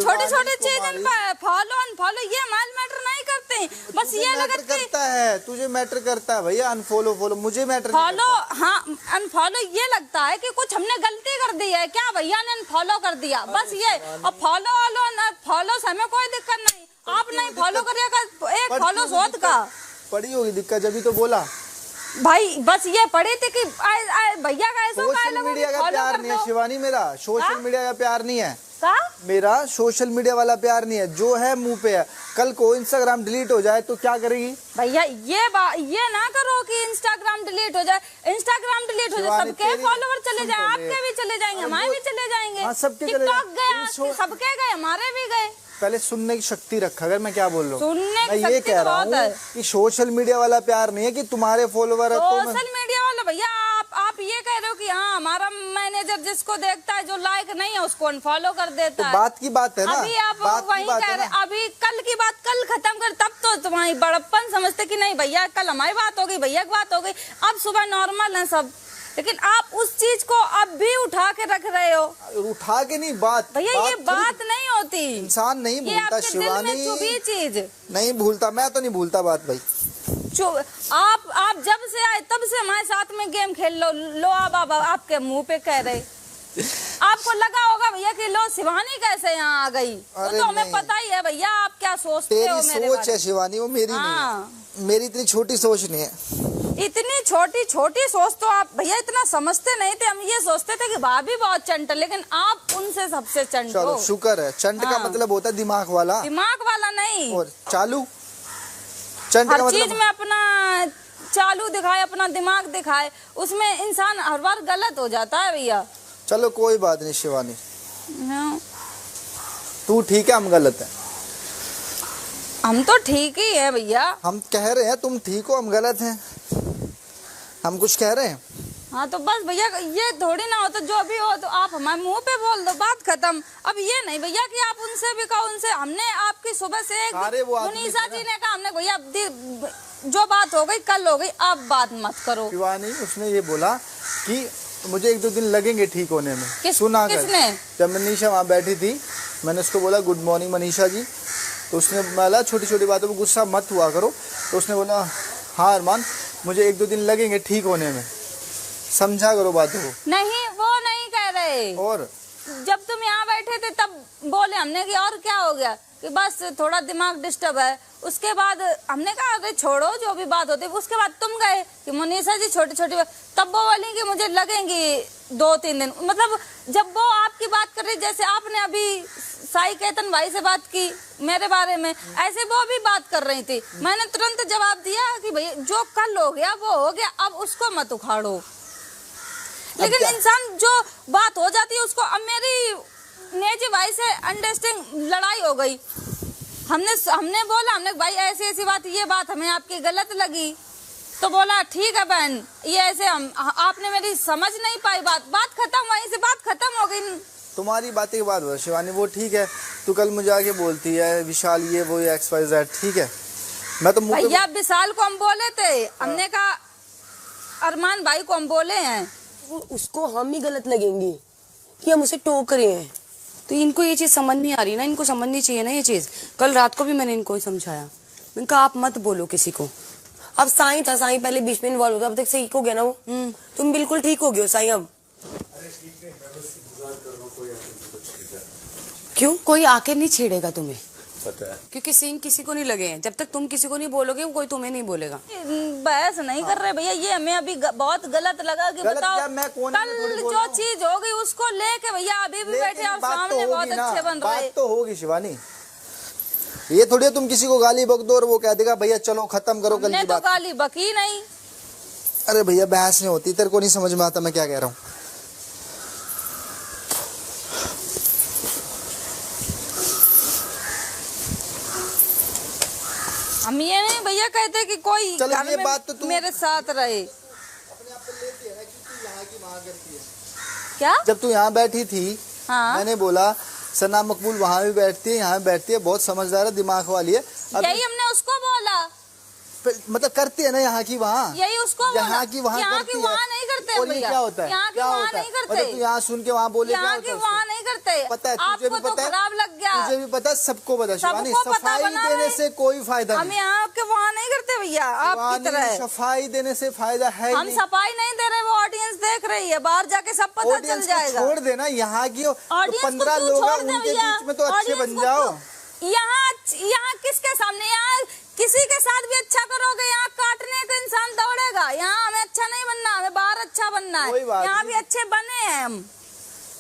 छोटे छोटे चीज फॉलो अनफॉलो ये माल मैटर नहीं करते, बस ये लगता है तुझे मैटर करता है भैया। अनफॉलो फॉलो मुझे मैटर फॉलो, हाँ अनफॉलो ये लगता है कि कुछ हमने गलती कर दी है क्या, भैया ने अनफॉलो कर दिया बस ये। और फॉलो फॉलो से हमें कोई दिक्कत नहीं, आप नहीं फॉलो करिएगा, एक फॉलो सोच का पड़ी होगी दिक्कत, जब ही तो बोला भाई। बस ये पड़ी थी कि भैया का ऐसा सोशल मीडिया का प्यार नहीं है शिवानी, मेरा सोशल मीडिया का प्यार नहीं है, मेरा सोशल मीडिया वाला प्यार नहीं है, जो है मुंह पे है। कल को इंस्टाग्राम डिलीट हो जाए तो क्या करेगी भैया? ये ना करो कि इंस्टाग्राम डिलीट हो जाए, इंस्टाग्राम डिलीट हो जाए सबके फॉलोवर चले जाए, आपके भी चले जाएंगे, हमारे भी चले जाएंगे, टिकटॉक गया सबके गए, हमारे भी गए। पहले सुनने की शक्ति रखा, अगर मैं क्या बोल रहा हूँ, मैं ये कह रहा हूँ कि सोशल मीडिया वाला प्यार नहीं है कि तुम्हारे फॉलोवर है सोशल मीडिया वाला। भैया आप ये कह रहे हो कि हाँ हमारा मैनेजर जिसको देखता है जो लाइक नहीं है उसको अनफॉलो कर देता है, बात की बात है ना। अभी आप वही कह रहे, अभी कल की बात कल खत्म कर, तब तो तुम्हारी बड़प्पन समझते कि नहीं भैया कल हमारी बात हो गई, भैया की बात हो गई, अब सुबह नॉर्मल है सब। लेकिन आप उस चीज को अब भी उठा के रख रहे हो। उठा के नहीं बात भैया, ये बात नहीं होती, इंसान नहीं भूलता शिवानी, चीज नहीं भूलता, मैं तो नहीं भूलता बात भाई। आप जब से आए तब से हमारे साथ में गेम खेल लो अब आपके मुंह पे कह रहे, आपको लगा होगा भैया कि लो शिवानी कैसे यहाँ आ गई, तो हमें पता ही है भैया आप क्या सोचते हो। मेरी सोच है शिवानी, वो मेरी नहीं है, मेरी इतनी छोटी सोच नहीं है। इतनी छोटी सोच तो आप भैया इतना समझते नहीं थे, हम ये सोचते थे कि भाभी बहुत चंट, लेकिन आप उनसे सबसे चंट हो। शुक्र है, चंट का मतलब होता है दिमाग वाला नहीं और चालू। चंट हर का मतलब चीज में अपना चालू दिखाए, अपना दिमाग दिखाए, उसमें इंसान हर बार गलत हो जाता है भैया। चलो कोई बात नहीं शिवानी, तू ठीक है, हम गलत है। हम तो ठीक ही है भैया, हम कह रहे हैं तुम ठीक हो, हम गलत हैं, हम कुछ कह रहे हैं। हाँ तो बस भैया ये थोड़ी ना हो, तो जो भी हो तो आप हमारे मुंह पे बोल दो, बात खत्म। अब ये नहीं भैया कि आप उनसे भी कहो, उनसे हमने आपकी सुबह से मुनीसा जी ने कहा, हमने भैया जो बात हो गई कल हो गई, अब बात मत करो। शिवानी उसने ये बोला कि मुझे 1-2 दिन लगेंगे ठीक होने में। सुना किसने? जब मनीषा वहाँ बैठी थी, मैंने उसको बोला गुड मॉर्निंग मनीषा जी, तो उसने बोला छोटी छोटी बातों पर गुस्सा मत हुआ करो, तो उसने बोला हाँ अरमान मुझे 1-2 दिन लगेंगे ठीक होने में, समझा करो बातों को। नहीं वो नहीं कह रहे, और जब तुम यहाँ बैठे थे तब बोले हमने कि और क्या हो गया, कि बस थोड़ा दिमाग डिस्टर्ब है। उसके बाद हमने कहा अरे छोड़ो जो भी बात होती, उसके बाद तुम गए कि मुनीसा जी छोटी छोटी बात, तब वो बोली कि मुझे लगेंगी 2-3 दिन। मतलब जब वो आपकी बात कर रही, जैसे आपने अभी साई केतन भाई से बात की मेरे बारे में, ऐसे वो भी बात कर रही थी, मैंने तुरंत जवाब दिया कि भैया जो कल हो गया वो हो गया, अब उसको मत उखाड़ो। लेकिन इंसान जो बात हो जाती है उसको, अब मेरी नेजी भाई से अंडरस्टैंडिंग लड़ाई हो गई, हमने बोला, हमने भाई ऐसी ऐसी बात, ये बात हमें आपकी गलत लगी, तो बोला ठीक है बहन ये ऐसे, आपने मेरी समझ नहीं पाई, बात खत्म, वहीं से बात खत्म हो गई। तुम्हारी बातें की बात शिवानी, वो ठीक है, तू कल मुझे आके बोलती है विशाल ये वो XYZ, ठीक है, मैं तो भैया विशाल को हम बोले थे, हमने कहा अरमान भाई को हम बोले हैं, उसको हम ही गलत लगेंगे कि हम उसे टोक रहे हैं, तो इनको ये चीज समझ नहीं आ रही ना, इनको समझनी चाहिए ना ये चीज। कल रात को भी मैंने इनको समझाया, मैंने कहा आप मत बोलो किसी को। अब साईं था, साईं पहले बीच में इन्वॉल्व होता, अब तक ठीक हो गया ना वो। तुम बिल्कुल ठीक हो गए हो साईं अब। क्यों? कोई आके नहीं छेड़ेगा तुम्हें, पता है, क्योंकि सींग किसी को नहीं लगे हैं। जब तक तुम किसी को नहीं बोलोगे कोई तुम्हें नहीं बोलेगा। बहस नहीं कर रहे भैया, ये हमें अभी बहुत गलत लगा कि बताओ कल जो चीज हो गई उसको लेके भैया अभी भी बैठे और सामने बहुत अच्छे बन रहे। बात तो होगी शिवानी, ये थोड़ी तुम किसी को गाली बक दो और वो कह देगा भैया चलो खत्म करो कल की बात। तो गाली बकी नहीं। अरे भैया बहस नहीं होती, तेरे को नहीं समझ में आता मैं क्या कह रहा हूँ। हम ये नहीं भैया कहते कि कोई घर में बात तो मेरे साथ रहे। अपने आप को लेती है ना कि तू यहाँ की वहाँ करती है। क्या? जब तू यहाँ बैठी थी, हाँ? मैंने बोला सना मकबूल वहाँ भी बैठती है, यहाँ भी बैठती है, बहुत समझदार है, दिमाग वाली है। यही हमने उसको बोला। मतलब करते हैं ना यहाँ की वहाँ, यही उसको यहाँ की वहाँ करती है। नहीं करते और ये भैया, क्या होता है, यहाँ की क्या वहाँ होता है, नहीं करते, मतलब तू यहाँ सुन के वहाँ बोले क्या यहाँ होता की है वहाँ नहीं करते। पता है, तुझे भी आपको तो पता है, खराब लग गया, तुझे भी पता है, सबको पता है शिवानी, सबको पता सफाई बना देने रहे। से कोई फायदा हम नहीं, यहाँ के वहाँ नहीं करते भैया, आपकी तरह। शिवानी, सफाई देने से फायदा है ही हम नहीं। सफाई नहीं दे रहे, वो ऑडियंस देख रही है, बाहर जाके सब पता चल ऑडियंस को जाएगा। छोड़ देना, यहाँ की ऑडियंस को 15 क्यों लोग हैं, छोड़ दे उनके भैया? बीच में तो अच्छे ऑडियंस बन को जाओ। क्यों? यहाँ किसके सामने, यहाँ किसी के साथ भी अच्छा करोगे, यहाँ काटने का इंसान दौड़ेगा। यहाँ हमें अच्छा नहीं बनना, हमें बाहर अच्छा बनना कोई है। बात यहाँ नहीं। भी अच्छे बने हैं हम,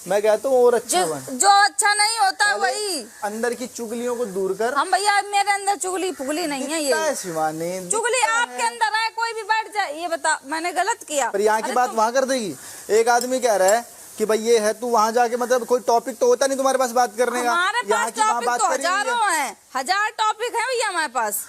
मैं कहता हूँ और अच्छा बन, जो अच्छा नहीं होता वही। अंदर की चुगलियों को दूर कर। हम भैया, मेरे अंदर चुगली फुगली नहीं है, दिखता है ये शिवानी, चुगली दिखता आपके है। अंदर है। कोई भी बैठ जाए, ये बता मैंने गलत किया, पर यहाँ की अरे बात वहाँ कर देगी। एक आदमी कह रहा है कि भाई ये है, तू वहाँ जाके मतलब कोई टॉपिक तो होता नहीं तुम्हारे पास बात करने का, हमारे यहाँ पास की वहाँ टॉपिक बात तो करी हुई है। हजारों हैं, 1000 टॉपिक है भैया हमारे पास।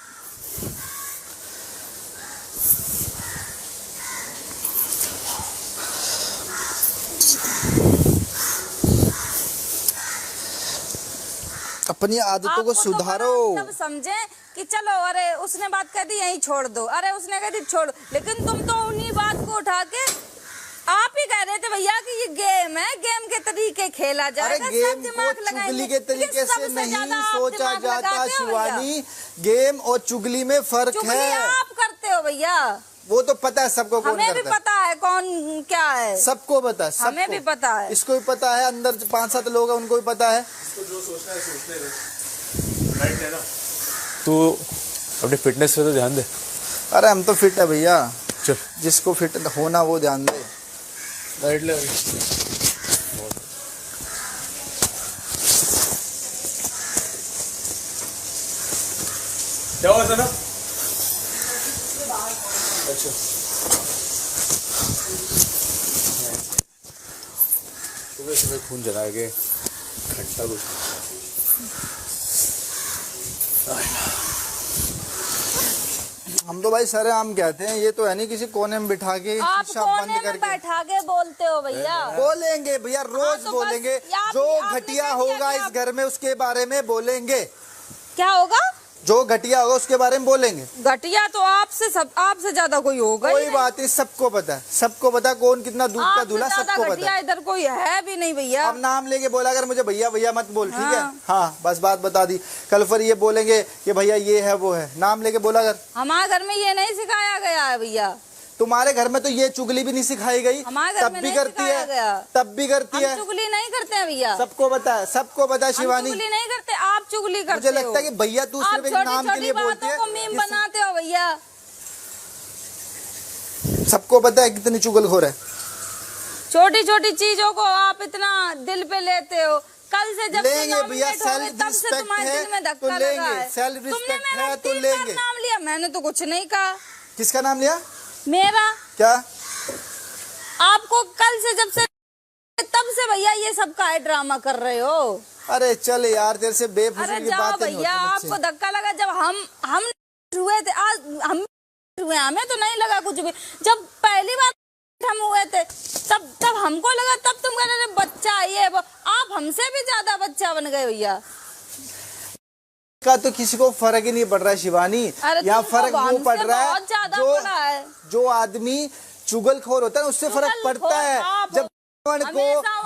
अपनी आदतों को आपको तो सुधारो। बड़ा सब समझे कि चलो, अरे उसने बात कह दी यहीं छोड़ दो, अरे उसने कह दी छोड़, लेकिन तुम तो उन्हीं बात को उठा के आप ही कह रहे थे भैया कि ये गेम है, गेम के तरीके खेला अरे जाएगा। गेम को चुगली के तरीके से नहीं सोचा जाता शिवानी, गेम और चुगली में फर्क चुगली है। आप करते हो भैया, वो तो पता है सबको, कौन हमें भी करता है, पता है कौन क्या है, सबको पता है, हमें भी पता है। इसको भी पता है, अंदर 5-7 लोग हैं उनको भी पता है। जो सोचना है सोचने दे, राइट है ना। तू अपने फिटनेस पे तो ध्यान दे। अरे हम तो फिट है भैया, चल जिसको फिट होना वो ध्यान दे। राइट ले क्या हुआ सना? अच्छा सुबह सुबह खून जला के घंटा कुछ हम तो भाई सरे आम कहते हैं, ये तो है नहीं किसी कोने में बिठा के आप शीशा कोने बंद में करके बैठा के बोलते हो भैया। बोलेंगे भैया, रोज तो बस बोलेंगे, आपने जो कह घटिया दिया होगा कि इस आप- घर में उसके बारे में बोलेंगे, क्या होगा? जो घटिया होगा उसके बारे में बोलेंगे। घटिया तो आपसे ज्यादा कोई होगा ही कोई नहीं। बात नहीं, सबको पता है, सबको पता है कौन कितना दूध का आपसे दूल्हा, ज्यादा सबको पता घटिया है। इधर कोई है भी नहीं भैया। अब नाम लेके बोला अगर मुझे भैया भैया मत बोल, ठीक है, हाँ। हाँ बस बात बता दी। कल फिर ये बोलेंगे कि भैया ये है वो है, नाम लेके बोला अगर। हमारे घर में ये नहीं सिखाया गया है भैया, तुम्हारे घर में तो ये चुगली भी नहीं सिखाई गई, हमारे घर तब में भी नहीं करती सिखाया है, गया। तब भी करती हम है, चुगली नहीं करते हैं भैया, सबको पता है, सबको पता है हम शिवानी। चुगली नहीं करते, आप चुगली करते मुझे लगता है कि भैया तू आप सिर्फ एक छोटी नाम के छोटी लिए बोलती बातों को है, मीम ये बनाते हो भैया। सबको पता है कितनी चुगलखोर है। छोटी छोटी चीजों को आप इतना दिल पे लेते हो। कल से जब से लेंगे भैया, nominate हो गए, self तब से respect तुम्हारे है दिल में तो धक्का लेंगे, लगा है। self तुमने respect मेरा है तो 3 बार लेंगे। नाम लिया, मैंने तो कुछ नहीं कहा। किसका नाम लिया? मेरा क्या? आपको कल से जब से तब से भैया ये सब का ड्रामा कर रहे हो। अरे चल यार, तेरे से अरे बेफिजूल की जाओ बातें नहीं भैया, होती आपको मुझसे। धक्का लगा जब हम हुए थे, आज हम हुए, हमें तो नहीं लगा कुछ भी। जब पहली बार हम हुए थे तब हमको लगा, तब तुम कह रहे थे बच्चा ये वो। आप हमसे भी ज्यादा बच्चा बन गए भैया। का तो किसी को फर्क ही नहीं पड़ रहा है शिवानी, अरे यहाँ तुमको फर्क वो हमसे पड़ रहा बहुत ज्यादा है पड़ा है। जो आदमी चुगलखोर होता है ना, उससे फर्क चुगलखोर पड़ता है। आप जब रावण को हमेशा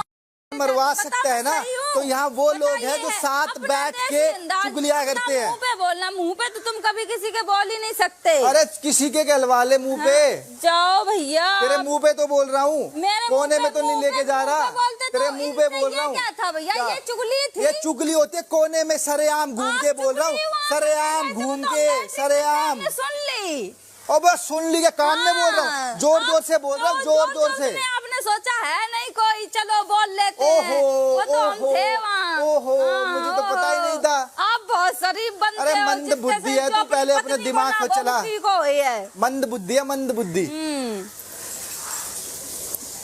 मरवा बता सकता है ना, सही हूँ। तो यहाँ वो लोग हैं जो बताइए, साथ अपना बैठ देसी के अंदाज, चुगलियां अपना करते हैं। मुंह पे बोलना, मुंह पे तो तुम कभी किसी के बोल ही नहीं सकते। अरे किसी के गलवाले मुंह पे, जाओ भैया, तेरे मुंह पे तो बोल रहा हूँ, मेरे कोने मुंह में पे, तो नहीं मुंह लेके पे, जा मुंह रहा, पे बोलते तेरे तो मुंह पे इनसे बोल ये रहा हूँ। क्या था भैया, क्या? ये चुगली थी। ये चुगली होती है, कोने में सरेआम घूम के बोल रहा हूँ, सरेआम घूम के, सरेआम। सुन ली और बस सुन ली के कान में बोल रहा हूँ, जोर जोर से बोल रहा हूँ, जोर जोर से। आपने सोचा है नहीं कोई, चलो बोल लेते हैं। ओहो, वो तो हम ओहो, थे वहाँ। ओहो, हाँ, मुझे तो पता ही नहीं था। आप बहुत शरीफ बंदे अरे हो, मंद जिससे बुद्धि से है, जो तू पहले अपनी अपने पत्नी दिमाग बना, को वो चला। उसी को ही है। मंद बुद्धि है, मंद बुद्धि। हम्म।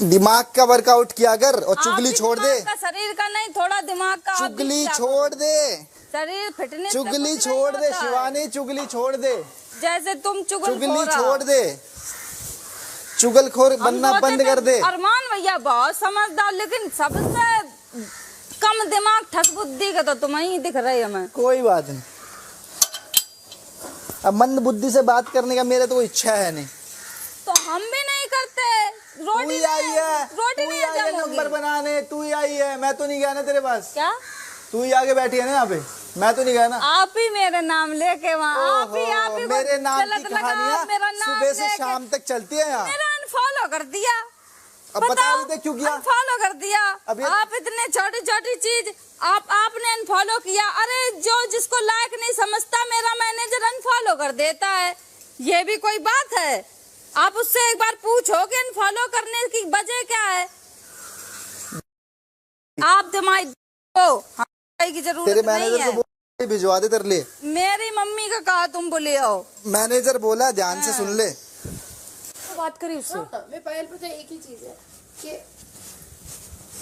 दिमाग का वर्कआउट किया कर और चुगली आपकी छोड़ दे, दिमाग का, शरीर का नहीं, थोड़ा दिमाग का। आप भी चुगली क्या छोड़ करो? दे, शरीर फिटनेस से चुगली कुछ छोड़ नहीं दे होता है। शिवानी, चुगली छोड़ दे, जैसे तुम चुगली छोड़ दे, चुगलखोर बनना बंद कर दे। अरमान भैया बहुत समझदार, लेकिन सबसे कम दिमाग ठस बुद्धि का तो तुम ही दिख रहे हमें। कोई बात नहीं, अब मंद बुद्धि से बात करने का मेरा तो कोई इच्छा है नहीं। तो हम भी नहीं करते। रोटी तू ही आई है, रोटी तू ही नहीं आई है हजम होगी। नंबर बनाने, तू ही आई है, मैं तो नहीं गया ना तेरे पास। क्या तू ही आगे बैठी है ना यहाँ पे, मैं तो नहीं गया ना। आप ही मेरे नाम लेके वहाँ आप ही ओहो, को मेरे नाम गलत की लगा, कहानियां आप मेरा नाम सुबह से लेके शाम तक चलती है यहाँ। मेरा अनफॉलो कर दिया। अब बता रहे थे क्यों किया? अनफॉलो कर दिया। अब ये- आप इतने छोटी छोटी चीज आपने अनफॉलो किया। अरे जो जिसको लायक नहीं समझता मेरा मैनेजर अनफॉलो कर देता है, ये भी कोई बात है? आप उससे एक बार पूछो कि अनफॉलो करने की वजह क्या है। आप दिमाग की जरूरत तेरे नहीं मैनेजर है। को बोल भिजवा दे तेरे लिए। मेरी मम्मी का कहा तुम बोले हो। मैनेजर बोला, ध्यान से सुन ले। बात करी उससे। मैं पायल पता है एक ही चीज है कि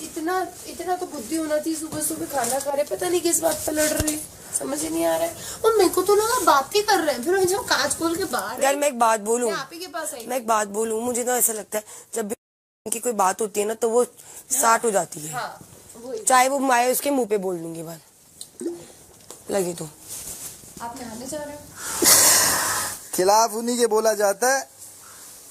इतना इतना तो बुद्धि होना चाहिए। सुबह सुबह खाना खा रहे, पता नहीं किस बात पर लड़ रहे, समझ ही नहीं आ रहा है। और मेरे को तो लगा बात ही कर रहे हैं, फिर जब कांच खोल के बाहर यार मैं एक बात बोलूं, मैं आप ही के पास आई। मैं एक बात बोलूं, मुझे तो ऐसा लगता है जब भी इनकी कोई बात होती है ना तो वो स्टार्ट हो जाती है। हाँ वही। चाहे वो मैं उसके मुंह पे बोल दूंगी बात लगी तो। आप नहाने जा रहे हो? खिलाफ उन्हीं के बोला जाता है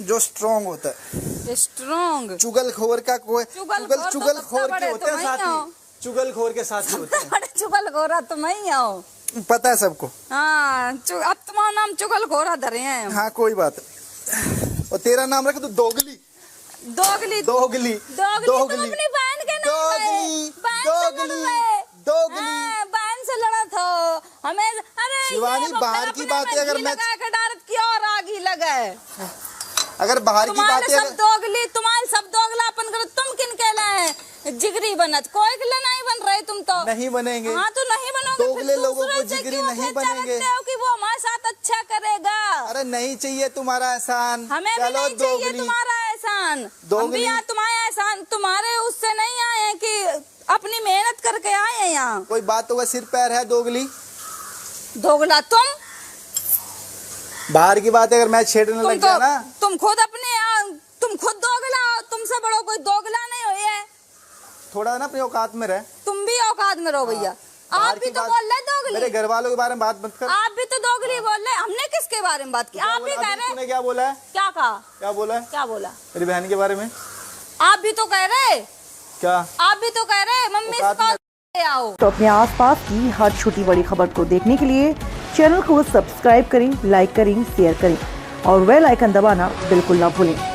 जो स्ट्रांग होता है। स्ट्रॉन्ग चुगलखोर का कोई चुगलखोर चुगलखोर तो के होते हैं सबसे बड़े तुम ही साथी, चुगलखोर के साथी होते हैं। बड़े चुगलखोरा तुम ही हो। पता है सबको। हाँ अब तुम्हारा नाम चुगलखोरा धरे हैं। हाँ कोई बात नहीं। और तेरा नाम रखा तो दोगली दोगली दोगली दोगली तुम अपनी बहन के नाम दोगली पे, बहन से दोगली लड़े। दोगली। हाँ, बहन से लड़ा था हमें। अरे शिवानी, ये बाहर मेरा की अपने बात है, में अगर घी मैं- लगा के डालत की और आग ही लगे। अगर बाहर की तुम्हारे बात है, सब दोगली, तुम्हारे सब दोगलापन करो। तुम किन कहला है जिगरी बनत? कोई के लिए नहीं बन रहे तुम तो। नहीं बनेंगे। हाँ तो नहीं बनोगे। दोगले फिर लोगों को दूसरों से जिगरी क्यों नहीं अपेक्षा बनेंगे। रखते हो कि वो हमारे साथ अच्छा करेगा? अरे नहीं चाहिए तुम्हारा एहसान। हमें भी चलो नहीं चाहिए दोगली। तुम्हारा एहसान। हम दोगली। भी यहाँ तुम्हारा एहसान तुम्हारे उससे नहीं आए हैं कि अपनी मेहनत करके आए हैं यहाँ। कोई बातों का सिर पैर है दोगली। दोगला बाहर की बात है, अगर मैं छेड़ने लग गया ना, तुम खुद दोगला हो। तुमसे बड़ो कोई दोगला नहीं हो। ये थोड़ा ना अपनी औकात में रह। तुम भी औकात में रहो भैया। बाहर आप भी की तो बात- बोल रहे दोगली। मेरे घर वालों के बारे में बात मत कर। आप भी तो दोगली बोल रहे। हमने किसके बारे में बात की? आप भी कह रहे। तूने क्या बोला है? क्या कहा? क्या बोला है क्या बोला? मेरी बहन के बारे में? आप भी तो कह रहे। क्या आप भी तो कह रहे मम्मी से औकात में- कॉल करके आओ। तो अपने आसपास की हर छोटी बड़ी खबर को देखने के लिए चैनल को सब्सक्राइब करें, लाइक करें, शेयर करें और बेल आइकन दबाना बिल्कुल ना भूलें।